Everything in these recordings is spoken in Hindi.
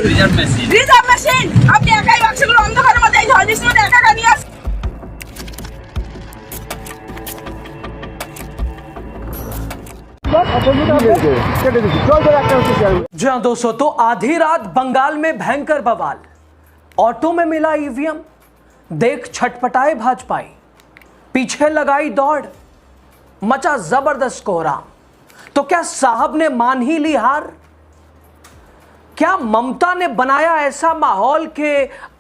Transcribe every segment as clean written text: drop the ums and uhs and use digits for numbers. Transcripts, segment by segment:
রিজার্ভ মেশিন আপনি একাই বাক্সগুলো অন্ধকারের মধ্যে এই ঝড় বৃষ্টির মধ্যে একা একা নিয়ে আসেন। जी हाँ दोस्तों, तो आधी रात बंगाल में भयंकर बवाल, ऑटो में मिला ईवीएम, देख छटपटाए भाजपाई, पीछे लगाई दौड़, मचा जबरदस्त कोहराम। तो क्या साहब ने मान ही ली हार? क्या ममता ने बनाया ऐसा माहौल कि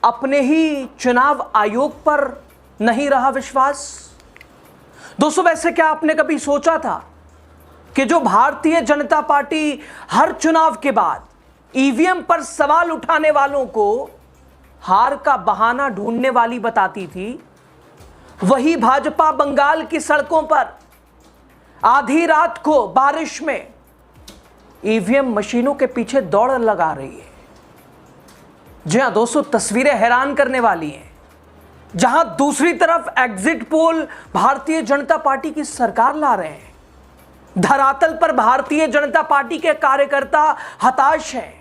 अपने ही चुनाव आयोग पर नहीं रहा विश्वास? दोस्तों, वैसे क्या आपने कभी सोचा था कि जो भारतीय जनता पार्टी हर चुनाव के बाद ईवीएम पर सवाल उठाने वालों को हार का बहाना ढूंढने वाली बताती थी, वही भाजपा बंगाल की सड़कों पर आधी रात को बारिश में ईवीएम मशीनों के पीछे दौड़ लगा रही है। जी हां दोस्तों, तस्वीरें हैरान करने वाली हैं। जहां दूसरी तरफ exit poll Bharatiya Janata party की सरकार ला रहे हैं, धरातल पर भारतीय जनता पार्टी के कार्यकर्ता हताश हैं।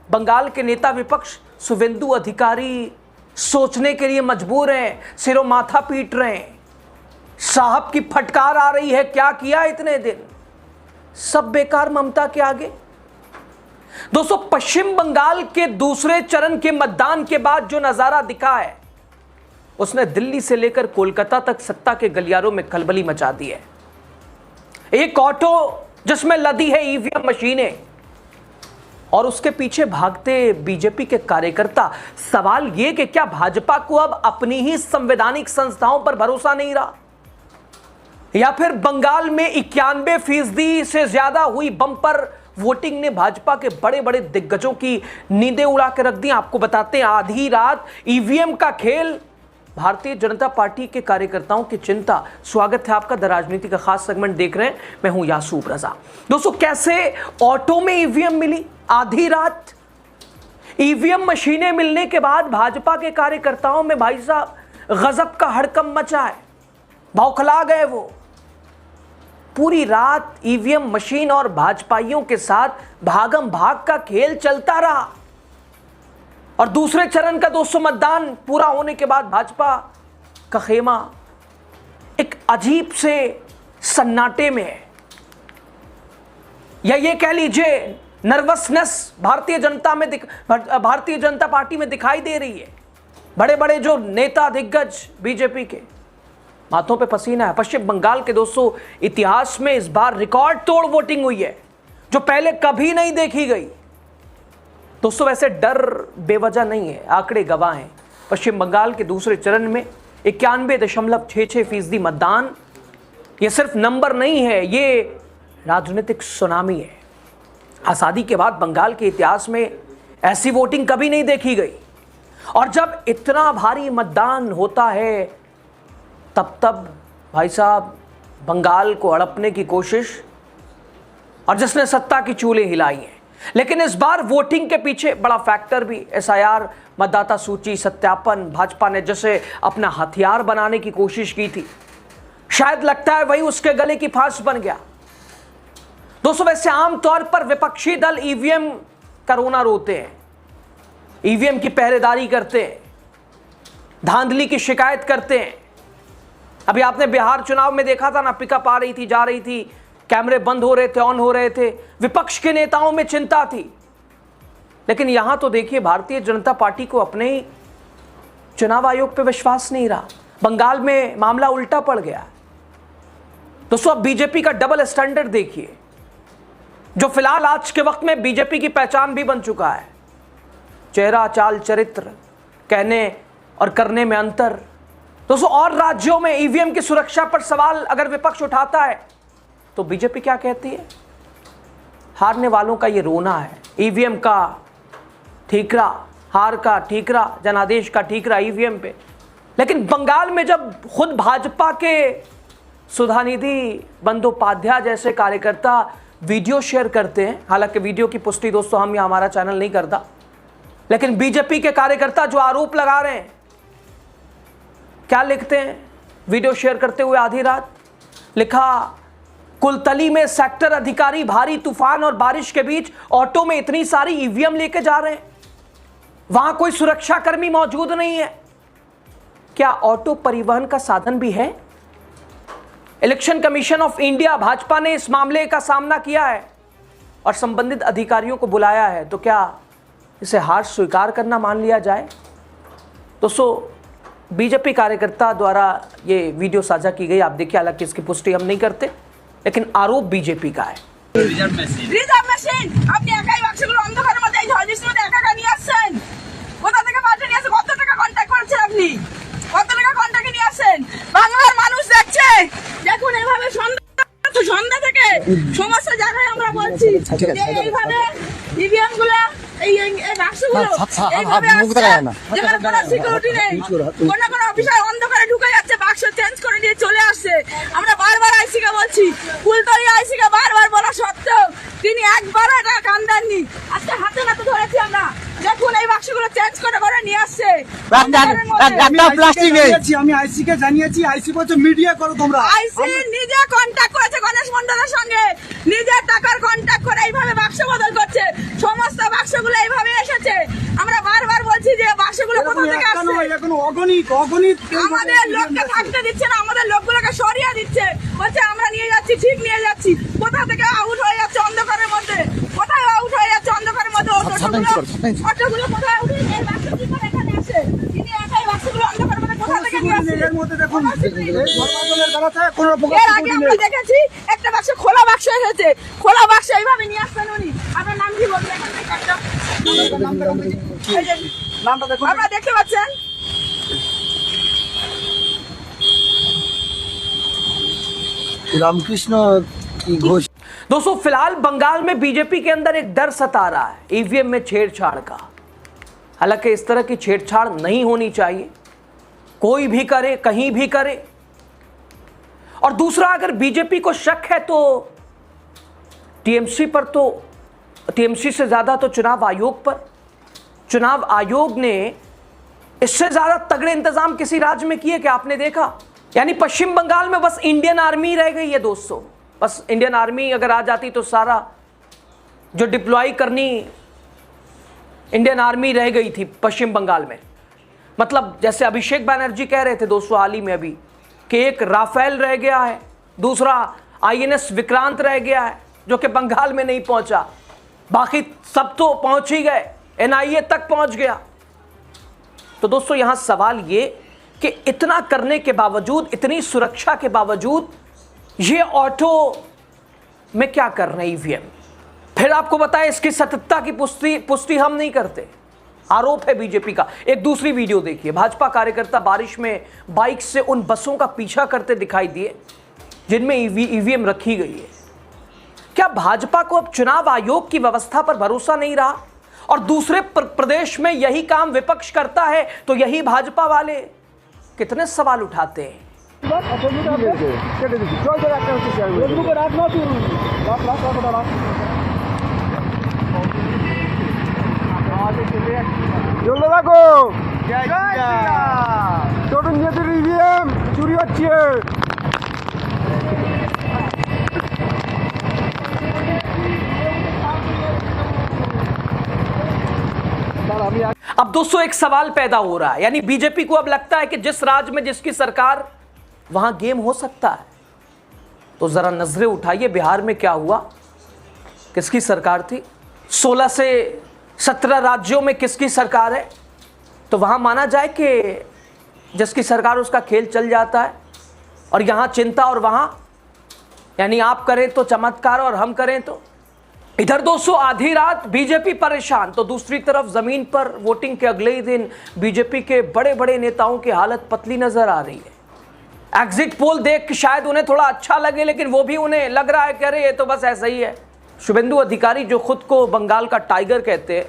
बंगाल के नेता विपक्ष शुवेंदु अधिकारी सोचने के लिए मजबूर हैं, सिरों माथा पीट रहे हैं। साहब की फटकार आ रही है, क्या किया इतने दिन, सब बेकार ममता के आगे। दोस्तों, पश्चिम बंगाल के दूसरे चरण के मतदान के बाद जो नजारा दिखा है, उसने दिल्ली से लेकर कोलकाता तक सत्ता के गलियारों में खलबली मचा दी है। एक ऑटो जिसमें लदी है ईवीएम मशीनें और उसके पीछे भागते बीजेपी के कार्यकर्ता। सवाल यह कि क्या भाजपा को अब अपनी ही संवैधानिक संस्थाओं पर भरोसा नहीं रहा, या फिर बंगाल में 91% से ज्यादा हुई बम्पर वोटिंग ने भाजपा के बड़े बड़े दिग्गजों की नींदें उड़ा के रख दी। आपको बताते हैं, आधी रात ईवीएम का खेल, भारतीय जनता पार्टी के कार्यकर्ताओं की चिंता। स्वागत है आपका द राजनीति का खास सेगमेंट देख रहे हैं, मैं हूं यासूब रजा। दोस्तों, कैसे ऑटो में ईवीएम मिली आधी रात? ईवीएम मशीनें मिलने के बाद भाजपा के कार्यकर्ताओं में भाई साहब गजब का हड़कंप मचा है, बौखला गए वो। पूरी रात ईवीएम मशीन और भाजपाइयों के साथ भागम भाग का खेल चलता रहा और दूसरे चरण का 200 मतदान पूरा होने के बाद भाजपा का खेमा एक अजीब से सन्नाटे में है, या ये कह लीजिए नर्वसनेस भारतीय जनता पार्टी में दिखाई दे रही है। बड़े बड़े जो नेता दिग्गज बीजेपी के माथों पे पसीना है। पश्चिम बंगाल के दोस्तों इतिहास में इस बार रिकॉर्ड तोड़ वोटिंग हुई है, जो पहले कभी नहीं देखी गई। दोस्तों, वैसे डर बेवजह नहीं है, आंकड़े गवाह हैं। पश्चिम बंगाल के दूसरे चरण में 91.66% मतदान, ये सिर्फ नंबर नहीं है, ये राजनीतिक सुनामी है। आज़ादी के बाद बंगाल के इतिहास में ऐसी वोटिंग कभी नहीं देखी गई। और जब इतना भारी मतदान होता है, तब भाई साहब बंगाल को हड़पने की कोशिश, और जिसने सत्ता की चूल्हे हिलाई हैं। लेकिन इस बार वोटिंग के पीछे बड़ा फैक्टर भी एसआईआर, मतदाता सूची सत्यापन। भाजपा ने जैसे अपना हथियार बनाने की कोशिश की थी, शायद लगता है वही उसके गले की फांस बन गया। दोस्तों, वैसे आमतौर पर विपक्षी दल ईवीएम का रोना रोते हैं, ईवीएम की पहरेदारी करते हैं, धांधली की शिकायत करते हैं। अभी आपने बिहार चुनाव में देखा था ना, पिकअप आ रही थी, जा रही थी, कैमरे बंद हो रहे थे, ऑन हो रहे थे, विपक्ष के नेताओं में चिंता थी। लेकिन यहां तो देखिए, भारतीय जनता पार्टी को अपने ही चुनाव आयोग पे विश्वास नहीं रहा। बंगाल में मामला उल्टा पड़ गया। दोस्तों, अब बीजेपी का डबल स्टैंडर्ड देखिए, जो फिलहाल आज के वक्त में बीजेपी की पहचान भी बन चुका है। चेहरा, चाल, चरित्र, कहने और करने में अंतर। दोस्तों, और राज्यों में ईवीएम की सुरक्षा पर सवाल अगर विपक्ष उठाता है तो बीजेपी क्या कहती है? हारने वालों का ये रोना है। ईवीएम का ठीकरा, हार का ठीकरा, जनादेश का ठीकरा ईवीएम पे। लेकिन बंगाल में जब खुद भाजपा के सुधानिधि बंदोपाध्याय जैसे कार्यकर्ता वीडियो शेयर करते हैं, हालांकि वीडियो की पुष्टि दोस्तों हम या हमारा चैनल नहीं करता, लेकिन बीजेपी के कार्यकर्ता जो आरोप लगा रहे हैं, क्या लिखते हैं वीडियो शेयर करते हुए आधी रात? लिखा, कुलतली में सेक्टर अधिकारी भारी तूफान और बारिश के बीच ऑटो में इतनी सारी ईवीएम लेके जा रहे हैं। वहां कोई सुरक्षाकर्मी मौजूद नहीं है। क्या ऑटो परिवहन का साधन भी है? Election commission of India Bhajpa ने इस मामले का सामना किया है और संबंधित अधिकारियों को बुलाया है, तो क्या इसे हार स्वीकार करना मान लिया जाए? दोस्तों बीजेपी कार्यकर्ता द्वारा ये वीडियो साझा की गई, आप देखिए। हालांकि इसकी पुष्टि हम नहीं करते, लेकिन आरोप बीजेपी का है। রিজার্ভ মেশিন আপনি একাই বাক্সগুলো অন্ধকারের মধ্যে এই ঝড় মধ্যে একা নিয়ে আসছেন। কোথা থেকে পাঠিয়ে নিয়ে আসছেন? কত টাকা কন্ট্যাক্ট করেছেন আপনি? কত টাকা কন্ট্যাক্টে নিয়ে আসছেন? বাংলার মানুষ দেখছে। দেখুন এইভাবে সন্ধ্যা থেকে সমস্ত জায়গায় আমরা বলছি যে এইভাবে ইভিএম গুলো এই বাক্সগুলো এইভাবে যেখানে কোনো সিকিউরিটি নেই, কোনো অফিসার অন্ধকারে ঢুকে যাচ্ছে, বাক্স চেঞ্জ করে দিয়ে চলে আসছে। আমরা বারবার আইসিকে বলছি, ফুলতলি আইসিকে বারবার বলা সত্ত্বেও তিনি একবারও এটা কান দেননি। আজকে হাতে নাতে ধরেছি আমরা। দেখুন এই বাক্সগুলো চেঞ্জ করে নিয়ে আসছে। আমি আইসি কে জানিয়েছি, আইসি বলছে মিডিয়া করো তোমরা। আইসি নিজে কন্টাক্ট করেছে গণেশ মন্ডলের সঙ্গে, নিজের টাকার কন্টাক্ট করে এইভাবে বাক্স বদল করছে। সমস্ত বাক্সগুলো এইভাবে এসেছে। আমরা বারবার বলছি যে বাক্সগুলো কোথা থেকে আসছে। এখন অগণিত আমাদের লোককে থাকতে দিচ্ছে না, আমাদের লোকগুলোকে সরিয়ে দিচ্ছে। বলছে আমরা নিয়ে যাচ্ছি, ঠিক নিয়ে যাচ্ছি। কোথা থেকে আউট হয়ে যাচ্ছে অন্ধকারের মধ্যে? কোথায় আউট হয়ে যাচ্ছে অন্ধকারের মধ্যে? অটোগুলো কোথায় আউট হয়ে এই বাক্স কি করে এখানে আসে? তিনি একাই বাক্সগুলো অন্ধকারের মধ্যে কোথা থেকে নিয়ে আসছে? এর মধ্যে দেখুন এই ধর্মাচলের বেলাতে কোনো এর আগে আমরা দেখেছি একটা বাক্স খোলা বাক্স এসেছে। খোলা বাক্স এইভাবে নিয়ে আসছেন উনি। আপনার নাম কি বলবেন? এখান থেকে একটা নামটা দেখুন, আপনারা দেখতে পাচ্ছেন। रामकृष्ण घोष। दोस्तों फिलहाल बंगाल में बीजेपी के अंदर एक डर सता रहा है ईवीएम में छेड़छाड़ का। हालांकि इस तरह की छेड़छाड़ नहीं होनी चाहिए, कोई भी करे, कहीं भी करे। और दूसरा, अगर बीजेपी को शक है तो टीएमसी से ज्यादा तो चुनाव आयोग पर। चुनाव आयोग ने इससे ज्यादा तगड़े इंतजाम किसी राज्य में किए क्या आपने देखा? यानी पश्चिम बंगाल में बस इंडियन आर्मी रह गई है दोस्तों। बस इंडियन आर्मी अगर आ जाती तो सारा जो डिप्लॉय करनी इंडियन आर्मी रह गई थी पश्चिम बंगाल में। मतलब जैसे अभिषेक बैनर्जी कह रहे थे दोस्तों हाल ही में अभी कि एक राफेल रह गया है, दूसरा आईएनएस विक्रांत रह गया है जो कि बंगाल में नहीं पहुंचा, बाकी सब तो पहुंच ही गए, एनआईए तक पहुंच गया। तो दोस्तों यहां सवाल ये कि इतना करने के बावजूद, इतनी सुरक्षा के बावजूद ये ऑटो में क्या कर रहे हैं ईवीएम? फिर आपको बताएं इसकी सत्यता की पुष्टि हम नहीं करते, आरोप है बीजेपी का। एक दूसरी वीडियो देखिए, भाजपा कार्यकर्ता बारिश में बाइक से उन बसों का पीछा करते दिखाई दिए जिनमें ईवीएम रखी गई है। क्या भाजपा को अब चुनाव आयोग की व्यवस्था पर भरोसा नहीं रहा और दूसरे प्रदेश में यही काम विपक्ष करता है तो यही भाजपा वाले कितने सवाल उठाते हैं? চুরি হচ্ছে। अब दोस्तों एक सवाल पैदा हो रहा है, यानी बीजेपी को अब लगता है कि जिस राज्य में जिसकी सरकार वहां गेम हो सकता है। तो जरा नजरें उठाइए बिहार में क्या हुआ, किसकी सरकार थी? 16 से 17 राज्यों में किसकी सरकार है? तो वहां माना जाए कि जिसकी सरकार उसका खेल चल जाता है। और यहां चिंता और वहां, यानी आप करें तो चमत्कार और हम करें तो। इधर दोस्तों आधी रात बीजेपी परेशान, तो दूसरी तरफ जमीन पर वोटिंग के अगले ही दिन बीजेपी के बड़े बड़े नेताओं की हालत पतली नजर आ रही है। एग्जिट पोल देख के शायद उन्हें थोड़ा अच्छा लगे, लेकिन वो भी उन्हें लग रहा है कि अरे ये तो बस ऐसा ही है। शुभेंदु अधिकारी जो खुद को बंगाल का टाइगर कहते हैं,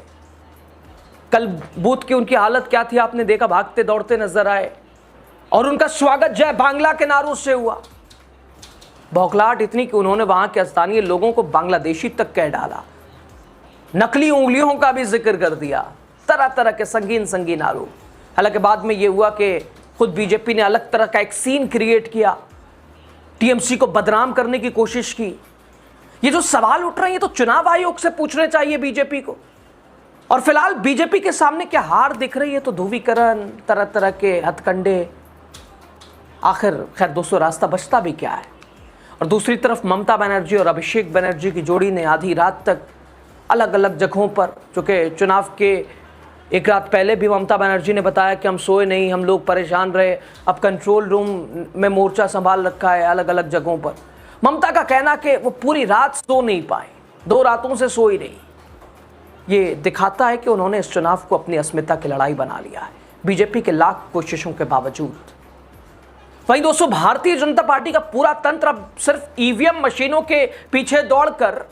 कल बूथ की उनकी हालत क्या थी आपने देखा, भागते दौड़ते नजर आए और उनका स्वागत जय बांग्ला के नारों से हुआ। बौखलाहट इतनी कि उन्होंने वहां के स्थानीय लोगों को बांग्लादेशी तक कह डाला, नकली उंगलियों का भी जिक्र कर दिया, तरह तरह के संगीन आरोप। हालांकि बाद में यह हुआ कि खुद बीजेपी ने अलग तरह का एक सीन क्रिएट किया, टीएमसी को बदनाम करने की कोशिश की। ये जो सवाल उठ रहे हैं ये तो चुनाव आयोग से पूछने चाहिए बीजेपी को। और फिलहाल बीजेपी के सामने क्या हार दिख रही है, तो ध्रुवीकरण, तरह तरह के हथकंडे, आखिर खैर दोस्तों रास्ता बचता भी क्या है। और दूसरी तरफ ममता बनर्जी और अभिषेक बनर्जी की जोड़ी ने आधी रात तक अलग अलग जगहों पर, चूँकि चुनाव के एक रात पहले भी ममता बनर्जी ने बताया कि हम सोए नहीं, हम लोग परेशान रहे, अब कंट्रोल रूम में मोर्चा संभाल रखा है अलग अलग जगहों पर। ममता का कहना कि वो पूरी रात सो नहीं पाए, 2 रातों से सोई नहीं। ये दिखाता है कि उन्होंने इस चुनाव को अपनी अस्मिता की लड़ाई बना लिया है, बीजेपी के लाख कोशिशों के बावजूद। वहीं दोस्तों भारतीय जनता पार्टी का पूरा तंत्र अब सिर्फ ईवीएम मशीनों के पीछे दौड़कर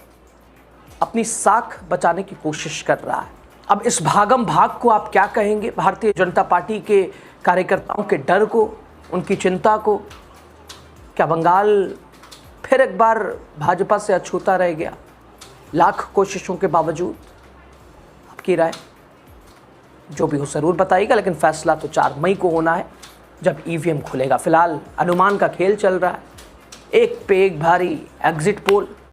अपनी साख बचाने की कोशिश कर रहा है। अब इस भागम भाग को आप क्या कहेंगे? भारतीय जनता पार्टी के कार्यकर्ताओं के डर को, उनकी चिंता को? क्या बंगाल फिर एक बार भाजपा से अछूता रह गया लाख कोशिशों के बावजूद? आपकी राय जो भी हो जरूर बताइएगा, लेकिन फैसला तो 4 मई को होना है जब ईवीएम खुलेगा। फिलहाल अनुमान का खेल चल रहा है, एक पे एक भारी एग्जिट पोल।